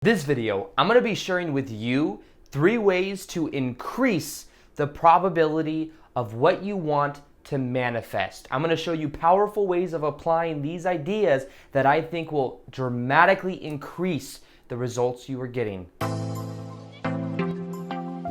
This video, I'm going to be sharing with you 3 ways to increase the probability of what you want to manifest. I'm going to show you powerful ways of applying these ideas that I think will dramatically increase the results you are getting.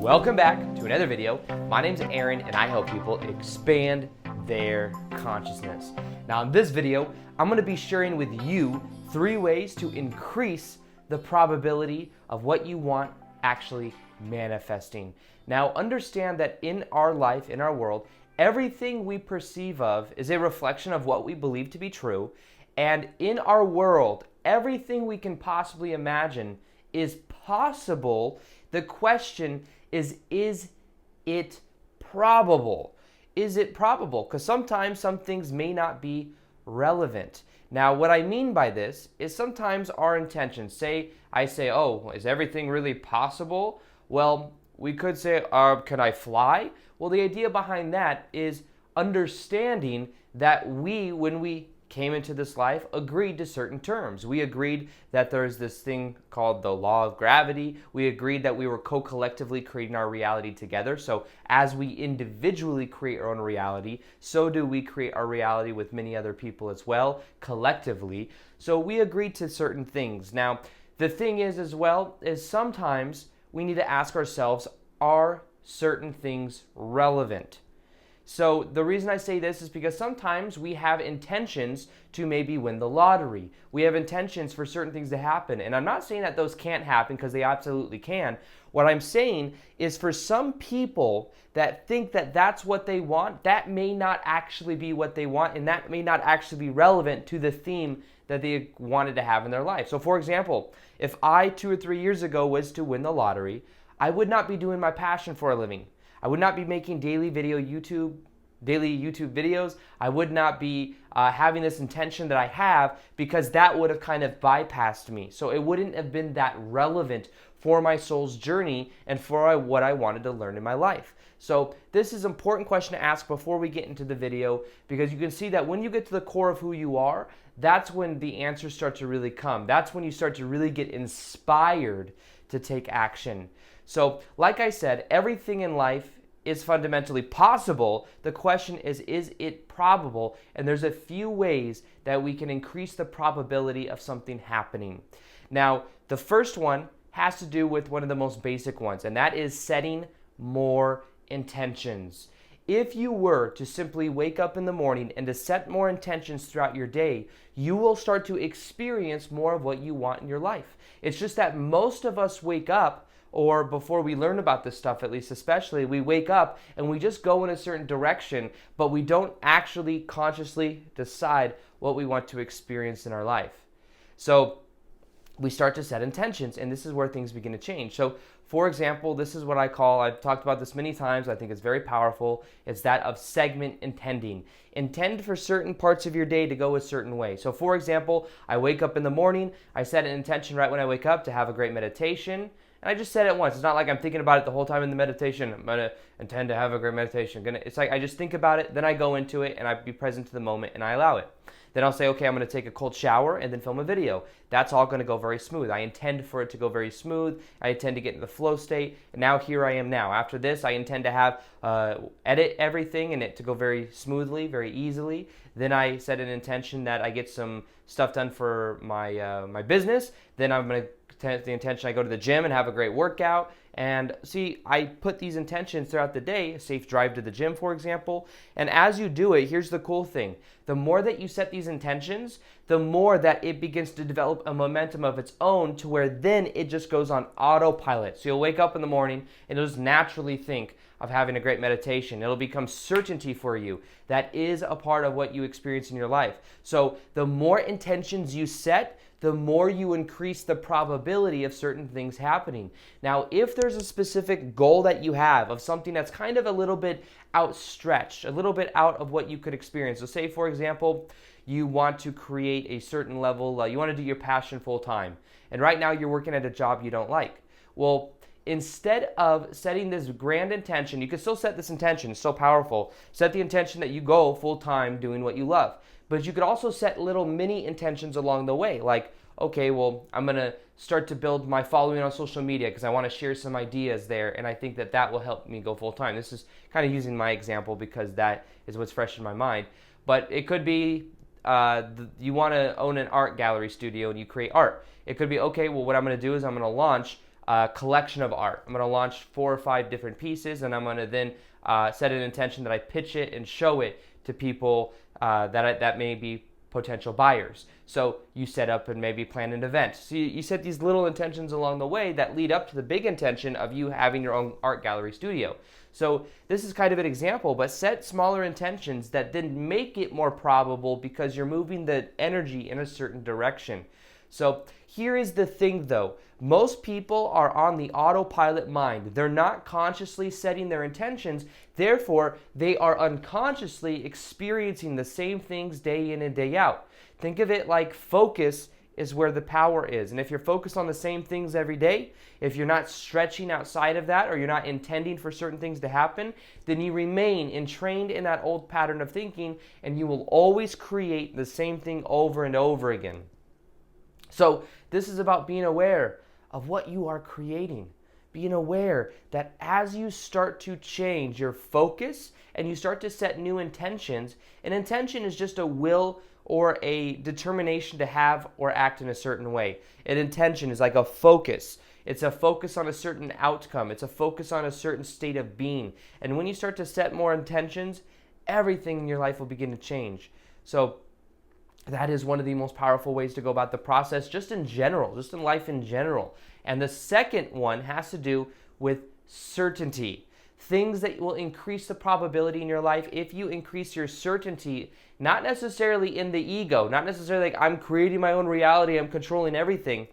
Welcome back to another video. My name's Aaron and I help people expand their consciousness. Now in this video, I'm going to be sharing with you 3 ways to increase the probability of what you want actually manifesting. Now understand that in our life, in our world, everything we perceive of is a reflection of what we believe to be true. And in our world, everything we can possibly imagine is possible. The question is it probable? Is it probable? Because sometimes some things may not be relevant. Now, what I mean by this is sometimes our intentions, I say, oh, is everything really possible? Well, we could say, can I fly? Well, the idea behind that is understanding that when we came into this life, agreed to certain terms. We agreed that there's this thing called the law of gravity. We agreed that we were co-collectively creating our reality together. So as we individually create our own reality, so do we create our reality with many other people as well, collectively. So we agreed to certain things. Now, the thing is as well, is sometimes we need to ask ourselves, are certain things relevant? So the reason I say this is because sometimes we have intentions to maybe win the lottery. We have intentions for certain things to happen. And I'm not saying that those can't happen, because they absolutely can. What I'm saying is for some people that think that that's what they want, that may not actually be what they want, and that may not actually be relevant to the theme that they wanted to have in their life. So for example, if I 2 or 3 years ago was to win the lottery, I would not be doing my passion for a living. I would not be making daily YouTube videos. I would not be having this intention that I have, because that would have kind of bypassed me. So it wouldn't have been that relevant for my soul's journey and for what I wanted to learn in my life. So this is an important question to ask before we get into the video, because you can see that when you get to the core of who you are, that's when the answers start to really come. That's when you start to really get inspired to take action. So like I said, everything in life is fundamentally possible. The question is it probable? And there's a few ways that we can increase the probability of something happening. Now, the first one has to do with one of the most basic ones, and that is setting more intentions. If you were to simply wake up in the morning and to set more intentions throughout your day, you will start to experience more of what you want in your life. It's just that most of us wake up, or before we learn about this stuff, at least especially, we wake up and we just go in a certain direction, but we don't actually consciously decide what we want to experience in our life. So we start to set intentions, and this is where things begin to change. So for example, this is what I've talked about this many times, I think it's very powerful. It's that of segment intending. Intend for certain parts of your day to go a certain way. So for example, I wake up in the morning, I set an intention right when I wake up to have a great meditation. And I just said it once. It's not like I'm thinking about it the whole time in the meditation. I'm going to intend to have a great meditation. It's like I just think about it, then I go into it, and I be present to the moment, and I allow it. Then I'll say, okay, I'm going to take a cold shower and then film a video. That's all going to go very smooth. I intend for it to go very smooth. I intend to get into the flow state. And now here I am now. After this, I intend to have edit everything and it to go very smoothly, very easily. Then I set an intention that I get some stuff done for my business. Then I'm going to the intention I go to the gym and have a great workout. And see, I put these intentions throughout the day, a safe drive to the gym, for example. And as you do it, here's the cool thing. The more that you set these intentions, the more that it begins to develop a momentum of its own, to where then it just goes on autopilot. So you'll wake up in the morning and you'll just naturally think of having a great meditation. It'll become certainty for you. That is a part of what you experience in your life. So the more intentions you set, the more you increase the probability of certain things happening. Now, if there's a specific goal that you have of something that's kind of a little bit outstretched, a little bit out of what you could experience. So say, for example, you want to create a certain level, you want to do your passion full time. And right now you're working at a job you don't like. Well, instead of setting this grand intention, you can still set this intention, it's so powerful. Set the intention that you go full time doing what you love. But you could also set little mini intentions along the way, like, okay, well, I'm going to start to build my following on social media because I want to share some ideas there, and I think that that will help me go full time. This is kind of using my example because that is what's fresh in my mind. But it could be you want to own an art gallery studio and you create art. It could be, okay, well, what I'm going to do is I'm going to launch a collection of art. I'm going to launch 4 or 5 different pieces, and I'm going to then set an intention that I pitch it and show it to people that may be potential buyers. So you set up and maybe plan an event. So you set these little intentions along the way that lead up to the big intention of you having your own art gallery studio. So this is kind of an example, but set smaller intentions that then make it more probable because you're moving the energy in a certain direction. So here is the thing though. Most people are on the autopilot mind. They're not consciously setting their intentions. Therefore, they are unconsciously experiencing the same things day in and day out. Think of it like focus is where the power is. And if you're focused on the same things every day, if you're not stretching outside of that or you're not intending for certain things to happen, then you remain entrained in that old pattern of thinking and you will always create the same thing over and over again. So this is about being aware of what you are creating. Being aware that as you start to change your focus and you start to set new intentions, an intention is just a will or a determination to have or act in a certain way. An intention is like a focus. It's a focus on a certain outcome. It's a focus on a certain state of being. And when you start to set more intentions, everything in your life will begin to change. So that is one of the most powerful ways to go about the process, just in general, just in life in general. And the second one has to do with certainty. Things that will increase the probability in your life if you increase your certainty, not necessarily in the ego, not necessarily like I'm creating my own reality, I'm controlling everything.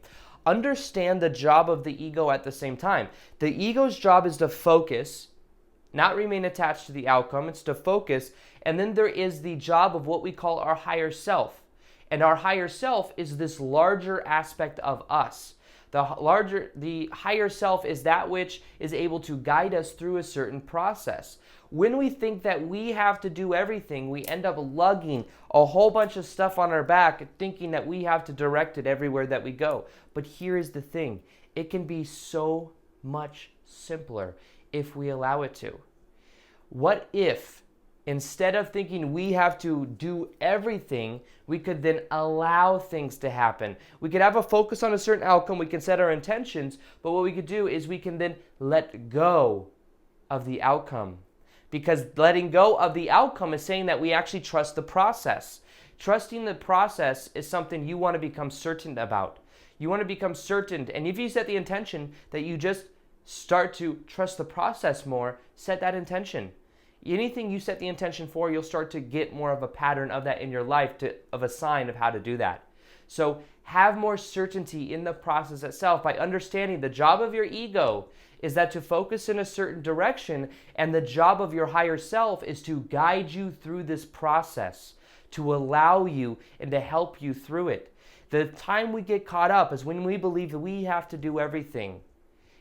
Understand the job of the ego at the same time. The ego's job is to focus, not remain attached to the outcome. It's to focus. And then there is the job of what we call our higher self. And our higher self is this larger aspect of us. The higher self is that which is able to guide us through a certain process. When we think that we have to do everything, we end up lugging a whole bunch of stuff on our back, thinking that we have to direct it everywhere that we go. But here is the thing. It can be so much simpler if we allow it to. What if, instead of thinking we have to do everything, we could then allow things to happen? We could have a focus on a certain outcome, we can set our intentions, but what we could do is we can then let go of the outcome. Because letting go of the outcome is saying that we actually trust the process. Trusting the process is something you want to become certain about. You want to become certain, and if you set the intention that you just start to trust the process more, set that intention. Anything you set the intention for, you'll start to get more of a pattern of that in your life, of a sign of how to do that. So have more certainty in the process itself by understanding the job of your ego is that to focus in a certain direction, and the job of your higher self is to guide you through this process, to allow you and to help you through it. The time we get caught up is when we believe that we have to do everything.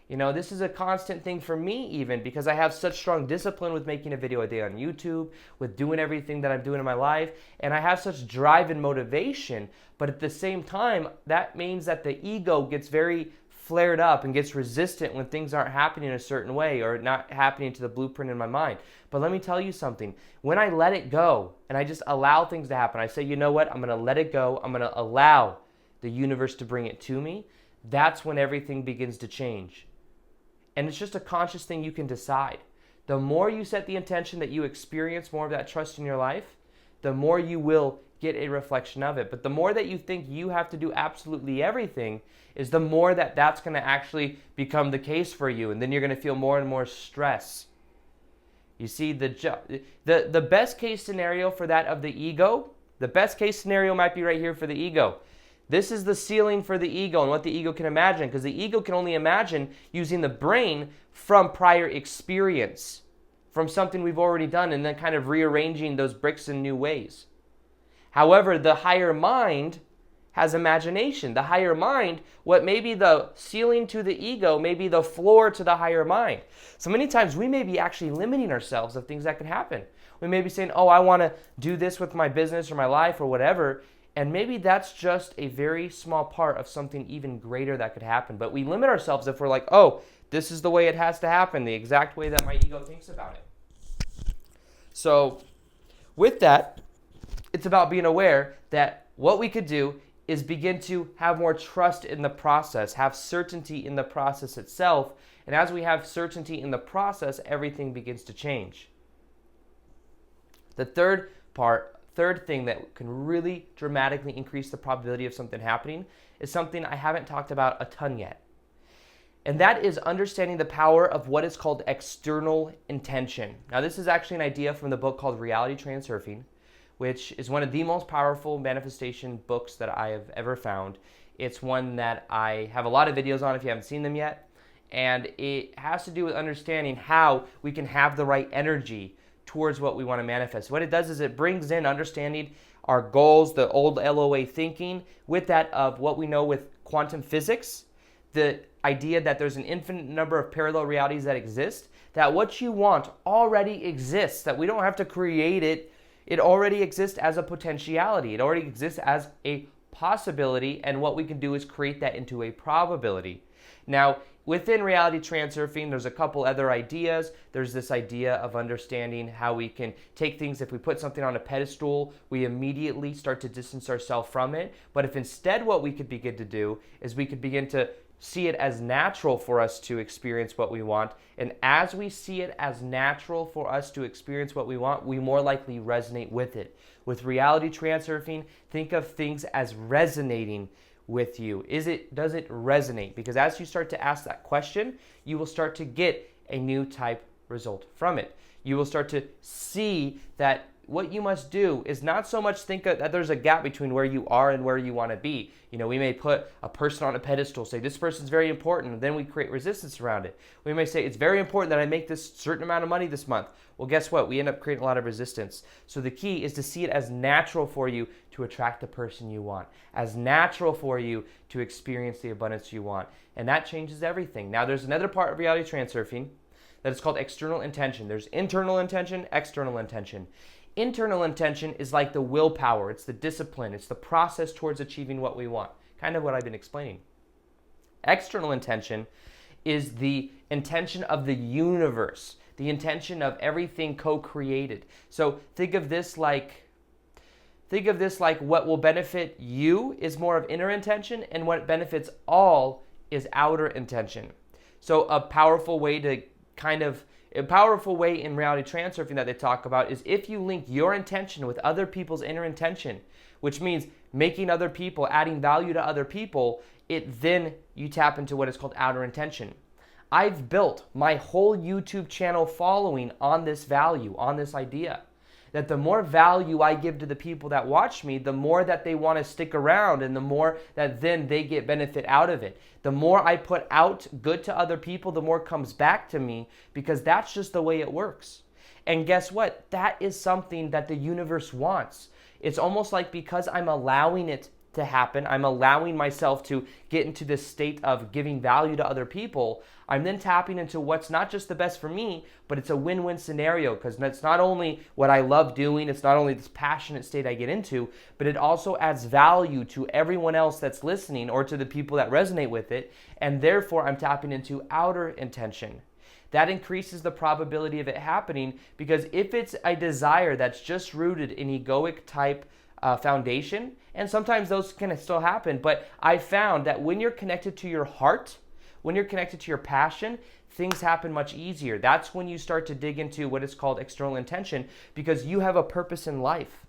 You know, this is a constant thing for me even because I have such strong discipline with making a video a day on YouTube, with doing everything that I'm doing in my life, and I have such drive and motivation, but at the same time, that means that the ego gets very flared up and gets resistant when things aren't happening a certain way or not happening to the blueprint in my mind. But let me tell you something. When I let it go and I just allow things to happen, I say, you know what? I'm going to let it go. I'm going to allow the universe to bring it to me. That's when everything begins to change. And it's just a conscious thing you can decide. The more you set the intention that you experience more of that trust in your life, the more you will get a reflection of it. But the more that you think you have to do absolutely everything is the more that that's going to actually become the case for you. And then you're going to feel more and more stress. You see, the best case scenario for that of the ego, the best case scenario might be right here for the ego. This is the ceiling for the ego and what the ego can imagine, because the ego can only imagine using the brain from prior experience, from something we've already done, and then kind of rearranging those bricks in new ways. However, the higher mind has imagination. The higher mind, what may be the ceiling to the ego, may be the floor to the higher mind. So many times we may be actually limiting ourselves of things that could happen. We may be saying, oh, I want to do this with my business or my life or whatever, And maybe that's just a very small part of something even greater that could happen. But we limit ourselves if we're like, oh, this is the way it has to happen, the exact way that my ego thinks about it. So with that, it's about being aware that what we could do is begin to have more trust in the process, have certainty in the process itself. And as we have certainty in the process, everything begins to change. The third thing that can really dramatically increase the probability of something happening is something I haven't talked about a ton yet. And that is understanding the power of what is called external intention. Now, this is actually an idea from the book called Reality Transurfing, which is one of the most powerful manifestation books that I have ever found. It's one that I have a lot of videos on if you haven't seen them yet. And it has to do with understanding how we can have the right energy towards what we want to manifest. What it does is it brings in understanding our goals, the old LOA thinking, with that of what we know with quantum physics, the idea that there's an infinite number of parallel realities that exist, that what you want already exists, that we don't have to create it. It already exists as a potentiality. It already exists as a possibility, and what we can do is create that into a probability. Now, within reality transurfing, there's a couple other ideas. There's this idea of understanding how we can take things, if we put something on a pedestal, we immediately start to distance ourselves from it. But if instead what we could begin to do is we could begin to see it as natural for us to experience what we want. And as we see it as natural for us to experience what we want, we more likely resonate with it. With reality transurfing, think of things as resonating with you. Does it resonate? Because as you start to ask that question, you will start to get a new type result from it. You will start to see that what you must do is not so much think that there's a gap between where you are and where you want to be. You know, we may put a person on a pedestal, say this person's very important, and then we create resistance around it. We may say it's very important that I make this certain amount of money this month. Well, guess what? We end up creating a lot of resistance. So the key is to see it as natural for you to attract the person you want, as natural for you to experience the abundance you want. And that changes everything. Now, there's another part of reality transurfing that is called external intention. There's internal intention, external intention. Internal intention is like the willpower, it's the discipline, it's the process towards achieving what we want. Kind of what I've been explaining. External intention is the intention of the universe, the intention of everything co-created. So think of this like what will benefit you is more of inner intention, and what benefits all is outer intention. So a powerful way in reality transurfing that they talk about is if you link your intention with other people's inner intention, which means making other people, adding value to other people, then you tap into what is called outer intention. I've built my whole YouTube channel following on this value, on this idea. That the more value I give to the people that watch me, the more that they want to stick around, and the more that then they get benefit out of it. The more I put out good to other people, the more comes back to me, because that's just the way it works. And guess what? That is something that the universe wants. It's almost like because I'm allowing it to happen, I'm allowing myself to get into this state of giving value to other people, I'm then tapping into what's not just the best for me, but it's a win-win scenario, because it's not only what I love doing, it's not only this passionate state I get into, but it also adds value to everyone else that's listening or to the people that resonate with it, and therefore I'm tapping into outer intention. That increases the probability of it happening, because if it's a desire that's just rooted in egoic type foundation, and sometimes those can still happen, but I found that when you're connected to your heart, when you're connected to your passion, things happen much easier. That's when you start to dig into what is called external intention, because you have a purpose in life.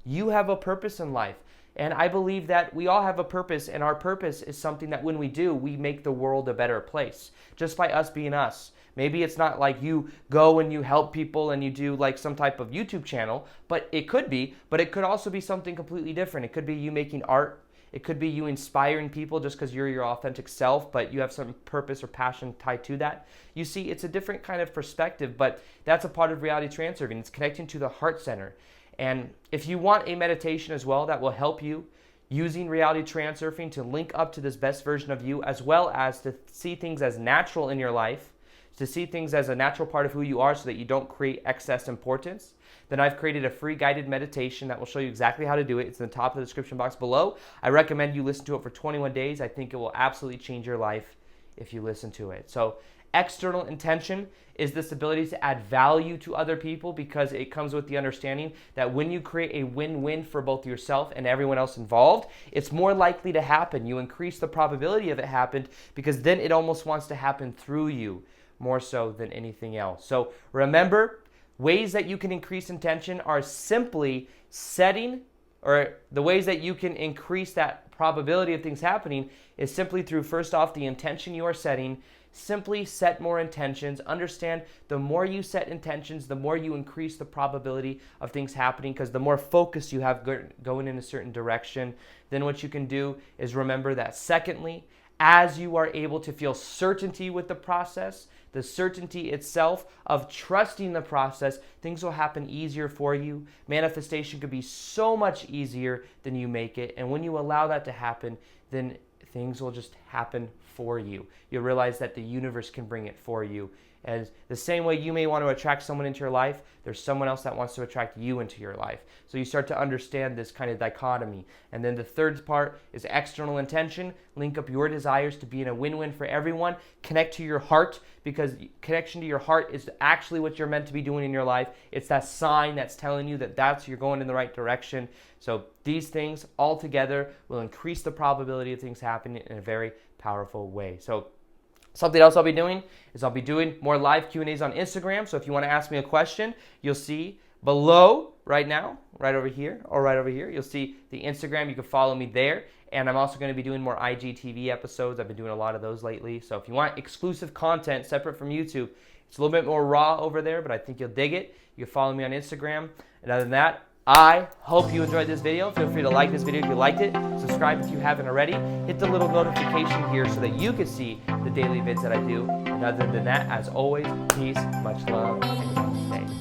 You have a purpose in life. And I believe that we all have a purpose, and our purpose is something that when we do, we make the world a better place, just by us being us. Maybe it's not like you go and you help people and you do like some type of YouTube channel, but it could be, but it could also be something completely different. It could be you making art. It could be you inspiring people just because you're your authentic self, but you have some purpose or passion tied to that. You see, it's a different kind of perspective, but that's a part of reality transurfing. It's connecting to the heart center. And if you want a meditation as well that will help you using reality transurfing to link up to this best version of you, as well as to see things as natural in your life, to see things as a natural part of who you are so that you don't create excess importance, then I've created a free guided meditation that will show you exactly how to do it. It's in the top of the description box below. I recommend you listen to it for 21 days. I think it will absolutely change your life if you listen to it. So external intention is this ability to add value to other people, because it comes with the understanding that when you create a win-win for both yourself and everyone else involved, it's more likely to happen. You increase the probability of it happened because then it almost wants to happen through you more so than anything else. So remember, ways that you can increase intention are simply setting, or the ways that you can increase that probability of things happening is simply through, first off, the intention you are setting. Simply set more intentions. Understand the more you set intentions, the more you increase the probability of things happening, because the more focus you have going in a certain direction. Then what you can do is remember that, secondly, as you are able to feel certainty with the process, the certainty itself of trusting the process, things will happen easier for you. Manifestation could be so much easier than you make it. And when you allow that to happen, then things will just happen for you. You'll realize that the universe can bring it for you. As the same way you may want to attract someone into your life, there's someone else that wants to attract you into your life. So you start to understand this kind of dichotomy. And then the third part is external intention. Link up your desires to be in a win-win for everyone. Connect to your heart, because connection to your heart is actually what you're meant to be doing in your life. It's that sign that's telling you that you're going in the right direction. So these things all together will increase the probability of things happening in a very powerful way. So something else I'll be doing is I'll be doing more live Q&As on Instagram. So if you want to ask me a question, you'll see below right now, right over here, or right over here, you'll see the Instagram. You can follow me there. And I'm also going to be doing more IGTV episodes. I've been doing a lot of those lately. So if you want exclusive content separate from YouTube, it's a little bit more raw over there, but I think you'll dig it. You can follow me on Instagram. And other than that, I hope you enjoyed this video. Feel free to like this video if you liked it. Subscribe if you haven't already. Hit the little notification here so that you can see the daily vids that I do. And other than that, as always, peace, much love, and namaste.